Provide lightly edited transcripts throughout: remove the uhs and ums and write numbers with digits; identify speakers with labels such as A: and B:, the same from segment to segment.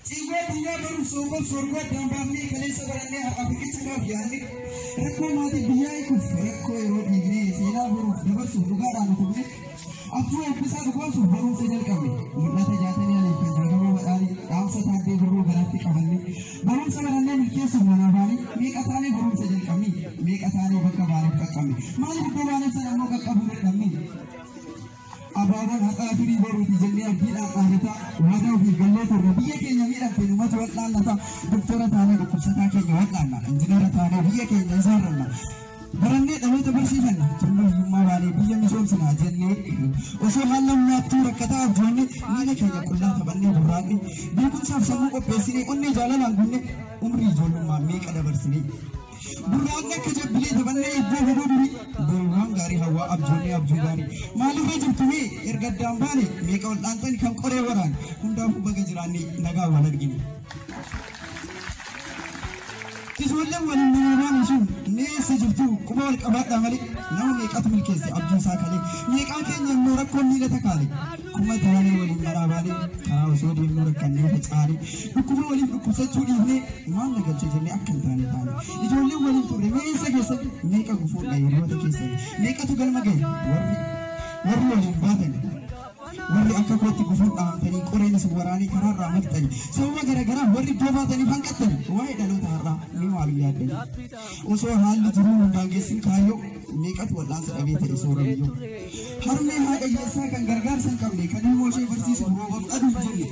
A: Cigot dia baru sorgot yang bami kali sebenarnya apa kita biarni. Rekko mati dia ikut rekko erod ini sila baru dapat suruga dan itu. Aku bisa baru saja kami. Murah saja ni ali penjaga ali angsa tadi baru berarti kami. Baru sebenarnya mikir semua bani. Mik asani baru saja kami. Mik asani berkabar kami. Malu berkabar saya mau kabur kami. Abaran hati baru dijadikan kita ahita wadah digalau terbiak yang mira filmat waklan nata dokter tanah dokter sakit waklan na engineer tanah biak yang nazaran na berani tahu terbersihkan cuma cuma wali biak misal senajan ni usul malam waktu kata joni ini kaya kulla tabanni burani dukun sab samu ko pesini unni jalan anggunne umri jolu mami kada bersini buranya kerja beli tabanni ibu budi beruang dari hawa abjuni malu baju tumi irgadam bani mereka lantan kam kore waran undang bagai jerani naga walar gini kiswallah walin menawan isu ne sejurtu kubal kabat amali nawa mereka tumil kesi abjun sakali mereka kenya norak koni leta kali kuma tawani walin marabali karau sodi norak kanne fitsari kuma walin kusa chudi ne man daga cejene akan tani ijolle walin tore me isa mereka kufu da yiro ta kesi mereka tugal magai warri walin badan warri akka kotti kufu tani koreni suwarani karara maktani sama gara-gara warri doba tani bangkatan wae dalu tarra ni walu yadde uso hal juru bangesin kayo mekat wadan sa abita isorayo harme ha da yasa kan gargar san kamne kan mo she versi su roba adu jinni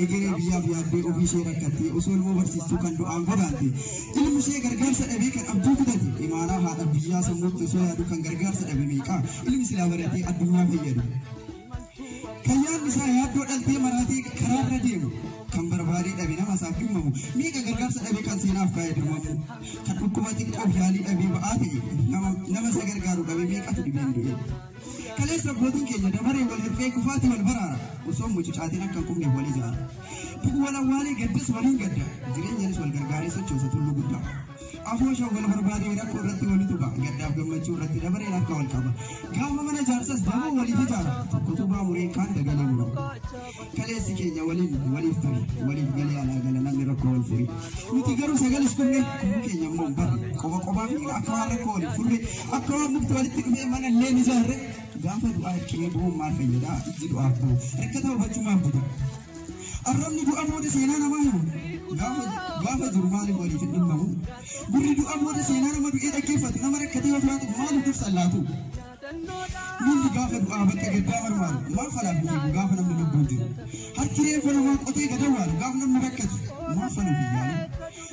A: egere biya de ofisi rakati usul mo versi su kan do angorante ilmu she gargar sa dabe kan abdu kudati imana ha da biya san mutu so ya dukan gargar sa dabe meka ilmu silawarati adunya bayyadu kayyan bisa ya do dan te marati kararra demu kan barbari dabi na masafin mu mi ga gargar sa dabe kan sina afka ya dirmu kan hukuma ti ko yali dabi ba ate na masa gargaru dabi mi ka tudi bendu kale sabotin ke da bare wal hirfe ku fati wal barara usom mu cicati nan kan kuma wali jar duk wala wali gaddis wali gadda jiren yan wal gargare sa cosa tullu gudda afo shawgal barbari da ko ratti wali tuba gadda gammaci ratti da bare na kawal kaba gama mana jarsas da wali tijara ko tuba mure kan daga nan kale sike ya wali furi wali gali ala gala nan ro ko furi muti garu sagal iskunne ke nyammo bar ko ba mi akara ko furi akara mukti wali tikme mana le ni jarre gafa du'a ke bo ma fayyada ji du'a ko rekata ba cuma buda arramni du'a mo da sena na mayu gafa jurmani wali fi dimmu guri du'a mo da sena na madu ida kifat na marakati wa fatu malu tusallatu min gafa du'a ba ke gadamar ma fala bi gafa na mun budu har kire fa na ko te gadawal gafa na marakat ma fala bi yani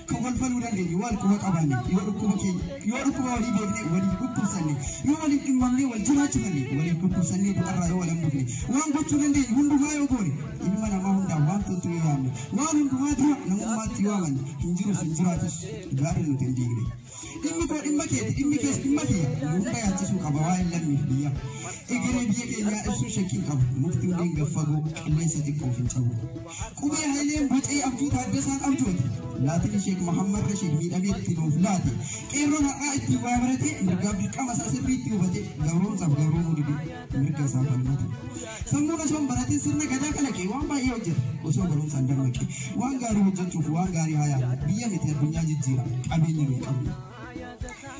A: kawal falu dan ni wal ko qabani yoru ko wali be wali ko sanni yo wali imamni wal jurati wali ko sanni do arra wala mudni wan go tunde hundu mayo gori imana ma hunda wan to tu yami wan hundu ma tu nan ma ti waman injiru sinjiratu garin tendigre immi ke hunda ya tisu kabawa illan biya egere biye ke ya isu shekin kab mufti dinga fago kallai sa dikko fin tawo kuma ya haile bace abdu ta da san abdu latin sheikh muhammad rashid mi dabi tino flati kero na aiti wabrate mirgabi kama sa se biti ubate gawron mudi mirga sa falmati sammo na som barati sirna gada kala ke wan ba iyo jir ko so garon sandar maki wan garu hujjatu wan gari haya biya mi te dunya jijjira abin ni kabbi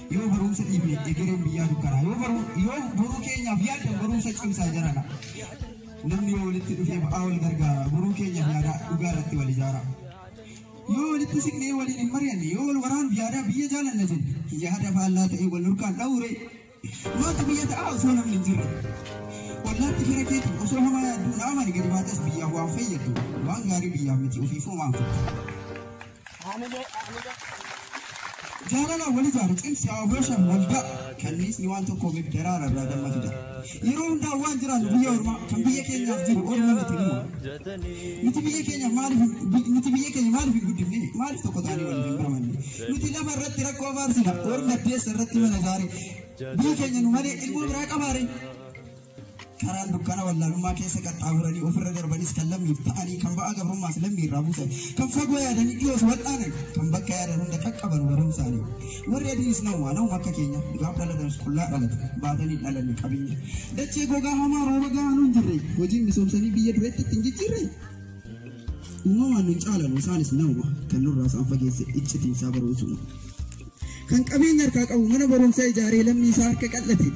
A: yo barum sa ibe egere biya dukara yo baru kenya biya da barum sa cimsa jarana namni yo litti dufe ba awal gargara baru kenya biya da dugara ti wali jara yo litti sikne wali ni maryani yo waran biya da biya jalan najin ya hada fa Allah ta wal nurkan daure ma ta biya ta aw so namni jirra wallahi firake to so ma ya dun amani gadi ma tas biya wa fayyatu wa ngari biya miti ofi fo ma جانا ولي جارك إنسى أبوش ملقى كنيس نيوان تكو مبدرار برادة مفيدة يرون دا واجران بيور ما كم بيك يا جيب أورما نتيمو نتيبيك يا مالف قد فيه مالف تقطعني ولا في برماني نتيلا مرة ترى كوفار سنا أورما تيس رتي من نزاري بيك يا نمري إلمو براك أماري karaan dukkana wallaalummaa keessa qaxxaamuranii ofirra darbanis kan lammiif ta'anii kan ba'aa gabrummaas lammii irraa buusan kan fagoo yaadanii dhiyoos wal'aanan kan bakka yaadan hunda qaqqaban warrum isaanii warri adiinis nama akka keenya gaaf dhalatanis qullaa dhalatu baatanii dhalanne qabeenya dachee gogaa hamaa rooba gahaa nu hin jirre hojiin misoomsanii biyya dureetti hin jijjiirre uumamaan nuun caalan isaanis nama kan nurraa isaan fageesse iccitiin isaa barumsu kan qabeenya harkaa qabu mana barumsaa ijaaree lammii isaa harka qal'ate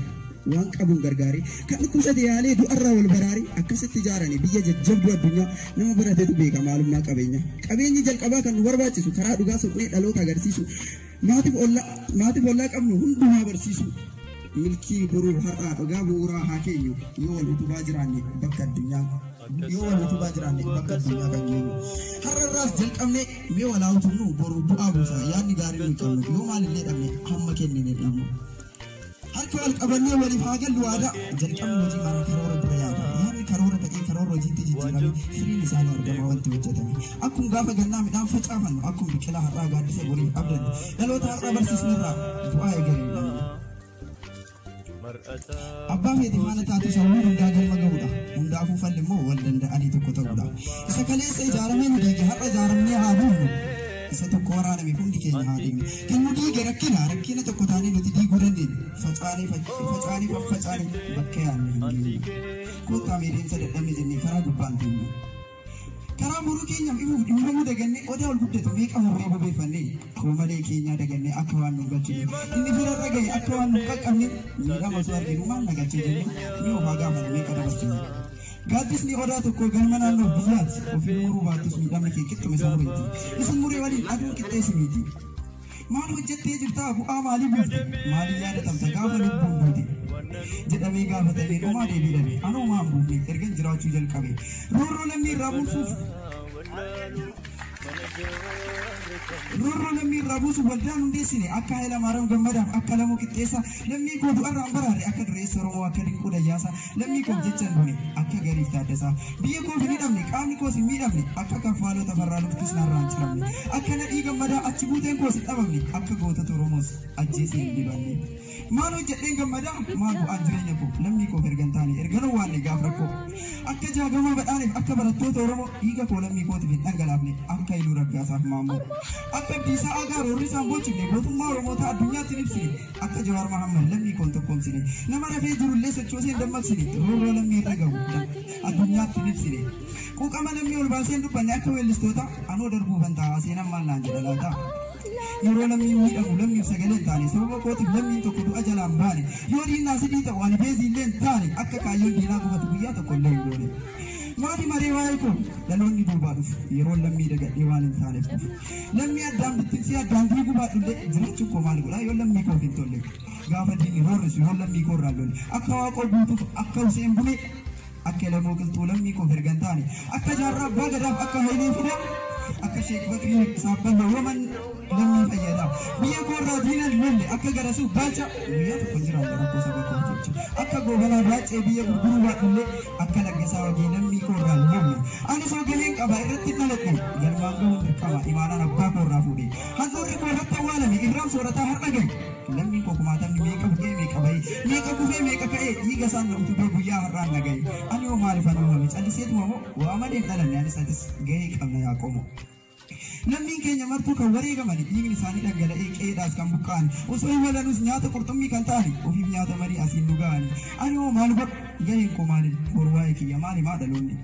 A: waan qabuun gargaaree kan dhukkubsate yaalee du'arraa wal baraaree akkasitti ijaaranii biyya jajjabduu addunyaa nama birateetu beeka maalummaa qabeenyi jalqabaa kan nu barbaachisu karaa dhugaa soqnee dhaloota agarsiisu maatiif ollaa qabnu hundumaa barsiisu milkii boruu har'aa dhugaa bu'uuraa haa keenyu yoo wal utubaa jiraanne bakka addunyaa kan geenyu har'arraas jalqabne mee walaa utubnu boruu bu'aa buusaa yaadni gaariin nu qabnu yoo maalillee dhabne hamma kennine dhabnu harka wal qabannee waliif haa gallu aadaa jalqabni hojii mana karoora dura yaada yaadni karoora ta'ee karoora hojiitti jijjiirame firiin isaanii argama wanti hojjetame akkuma gaafa gannaa midhaan facaafannu akkuma biqilaa har'aa gaaddisa boriif abdannu dhaloota har'aa barsiisnerraa bu'aa eegalee dhabne abbaa feeti faana taatu sammuu hundaa galma ga'uudha hundaafuu falli immoo wal danda'anii tokko ta'uudha isa kaleessa ijaaramee nu diige har'a ijaaramnee haa duubnu isa tokko waraaname hundi keenya haa deemne kan nu diige rakkina tokko taanee nuti diiguu dandeenye facaanee bakka yaadne hin geenye kottaa miidhamsa dadhabne jennee karaa gubbaan deemne karaa muruu keenyaaf ifuuf dhimmamuu dagannee odaa ol guddatu meeqa murree bobeeffannee koomalee keenyaa dagannee akka waan nu galchine inni firarra gahe akka waan nu qaqqabne miidhama osoo arginu maal nagachee jennee ni ofaa gaafane meeqa dabarsine gaaddisni odaa tokko galma naannoo biyyaati ofiin muruu baattus miidhamni kee qixxume samureeti isin muree waliin aduun qixxeessi miti maal hojjettee jirtaa bu'aa maalii buufte maalii yaadatamta gaafa lubbuun duute jedhamee gaafatamee dhumaa deebii dhabe anoo maan buufne ergan jiraachuu jalqabe roorroo lammii irraa buusuuf waldaan hundeessine akka Haayila Maariyaam Gammadaaf akka Lamuu Qixxeessaa lammii koo du'arraan baraare akka Dureessa Oromoo akka Dinquu Dayyaasaa lammii koof jechan duune akka Gariif Taaddasaa biyya koof hin hidhamne qaamni koos hin miidhamne akka Kaffaalota Farraa Luftis narraa hin ciramne akka Nadhii Gammadaa achi buuteen koos hin dhabamne akka gootota Oromoos ajjeesee hin dibanne maal hojjedheen gammadaa maal bu'aan jireenya koo lammii koof ergan taane erganoo waanne gaaf rakkoo akka Jaagamaa Badhaaneef akka barattoota Oromoo dhiiga koo lammii kootiif hin dhangalaafne akka Iluu Raggaasaaf maammoo akka Abdiisaa Agaa roorri isaan bochifne gootummaa Oromoota addunyaatti ibsine akka Jawaar Mahammad lammii koon tokkoomsine nama rafee jirullee sochoosee hin dammaqsine roorroo lammii irra gahu addunyaatti ibsine quuqama lammii ol baasee hin dubbanne akka weellistoota anoo darbuufan taa'aa seenan maal naan jedha laata yeroo lammiin miidhamu lammiif sagalee hin taane sababa kootiif lammiin tokko du'a jalaan baane yoo diinaa sidii ta'u ani beezii illee hin taane akka kaayyoon diinaa gubatu guyyaa tokko illee hin goone maali maree waa'ee koo dhaloonni duubaa dhufu yeroo lammii dagadhee waan hin taaneef dhufu lammii addaan bittinsee addaan diiguu baadhullee jiraachuun koo maal godhaa yoo lammii koof hin tolle gaafa diinni roorrisu yoo lammii koo irraa lolle akka waaqoo guutuuf akka Huseen Bulee akka Lamoo Qilxuu lammii koof ergan taane akka Jaarraa Abbaa Gadaaf akka Hayilee Fidaa akka Sheek Bakrii Saabbanoo waman lammii fayyada biyya koo irraa diinan lolle akka Garasuu Baalcha guyyaa tokko jiraanne rakkoo saba koo jecha akka Goobanaa Baacee biyya gurguruu baadhullee akka Laggasaa Wagee lammii koo irraa lolle ani sagaleen qaba irratti dhaladhe galmaan gahuun dirqama imaanaan abbaa koo irraa fuudhe handhuurri koo irratti awwaalame irraan soorataa har'a gahe lammii koo kumaatamni meeqa bu'ee meeqa bahee meeqa kufee meeqa ka'ee dhiiga isaan na utubee guyyaa har'aan na gahe ani hoo maaliifan uumame calliseetuma moo waa malee dhalanne anis atis gahee qabna yaa qomoo lammiin keenya martuu kan wareegamani dhiigni isaanii dhangala'ee qe'eedhaas kan buqqa'ani osoo imalanus nyaata qurxummii kan ta'ani ofiif nyaata marii asiin dhuga'ani ani hoo maal godhu gaheen koo maalin borwaa'ee kiyya maali maa dhaloonni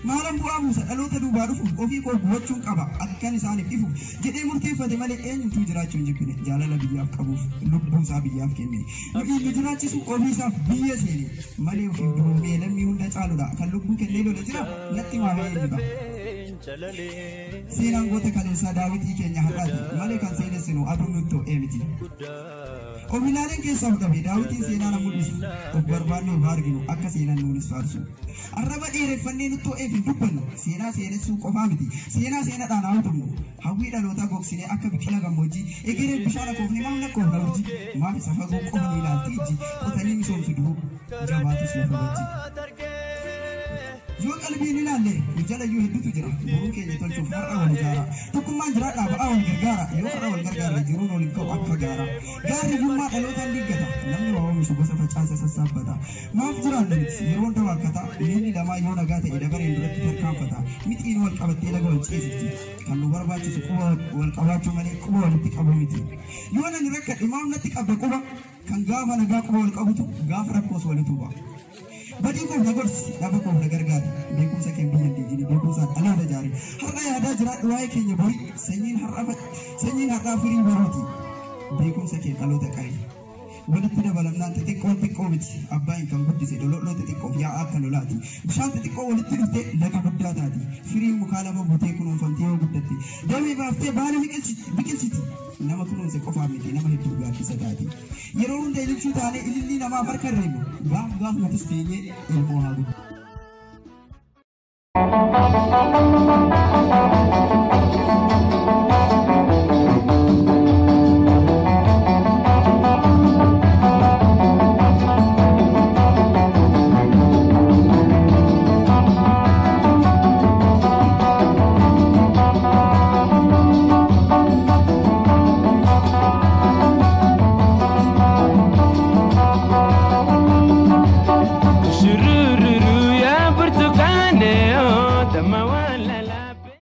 A: maalan bu'aa buusa dhaloota duubaa dhufuuf ofii koo gubachuun qaba akkan isaaniif ifuuf jedhee murteeffate malee eenyutu jiraachuu hin jibbine jaalala biyyaaf qabuuf lubbuusaa biyyaaf kenne nu jiraachisu ofiisaaf biyya seene malee ofiif duumee lammii hunda caaludha kan lubbuu kennee lola jira natti maamee eenyudha seenaan goota kaleessaa Daawitii keenya har'aati malee kan seenessinu aduun nuttoo miti oomilaaleen keessaa fudhame Daawitiin seenaa na mul'isu of barbaannee of arginu akka seenan nuunis faarsu arraba dheereffannee nuttoo hin dubbannu seenaa seenessuu qofaa miti seenaa seenaadhaan haa hutumnu hawwii dhalootaa gogsinee akka biqila gammoojjii egeree bishaan akoofne maal nakkoon hawwii maaf isa fagoo qofa nu ilaalti ijji qotanii misoomsu du'u jabaatus lafa wajji yoo qalbiin ilaalle jalayyuu hedduutu jira boruu keenya tolchuuf har'a wal ijaara tokkummaan jiraadhaa ba'aa wal gargaara yoo har'a wal gargaarre jiruun waliin ka'u akka gaara gaarri gummaa dhalootaan diiggata namni waa oomishu gosa facaasa sassaabbata maaf jiraanne yeroo hunda waakkata miilli lamaa yoo nagaa ta'e dabareen duratti tarkaanfata mixiin wal qabattee laga wal ceesifti kan nu barbaachisu quba wal qabaachuu malee quba walitti qabu miti yoo nani rakkadhe maaf natti qabda quba kan gaafa nagaa quba wal qabutu gaafa rakkoos walitti huba badii koof na gorsi dhaba koof na gargaari beekumsa kee biyya diijini beekumsaan dhaloota jaarii har'a yaadaa jiraadhu waa'ee keenya borii sanyiin har'aa firii barooti beekumsa kee dhaloota qarii walitti dabalamnaan xixiqqoo miti abbaan kan guddise dololoo xixiqqoof yaa'aa akka lolaati bishaan xixiqqoo walitti dhuftee laga guddaa taati firii mukaa lama butee kunuunfamtee yoo guddatte damee baaftee baala biqilchiti nama kunuunse qofaa miti nama hedduu gaaddisa taati yeroo hunda ililchuu taanee ilillii namaaf harka reebu gaaf nutis teenyee ilmoo haa guddatu.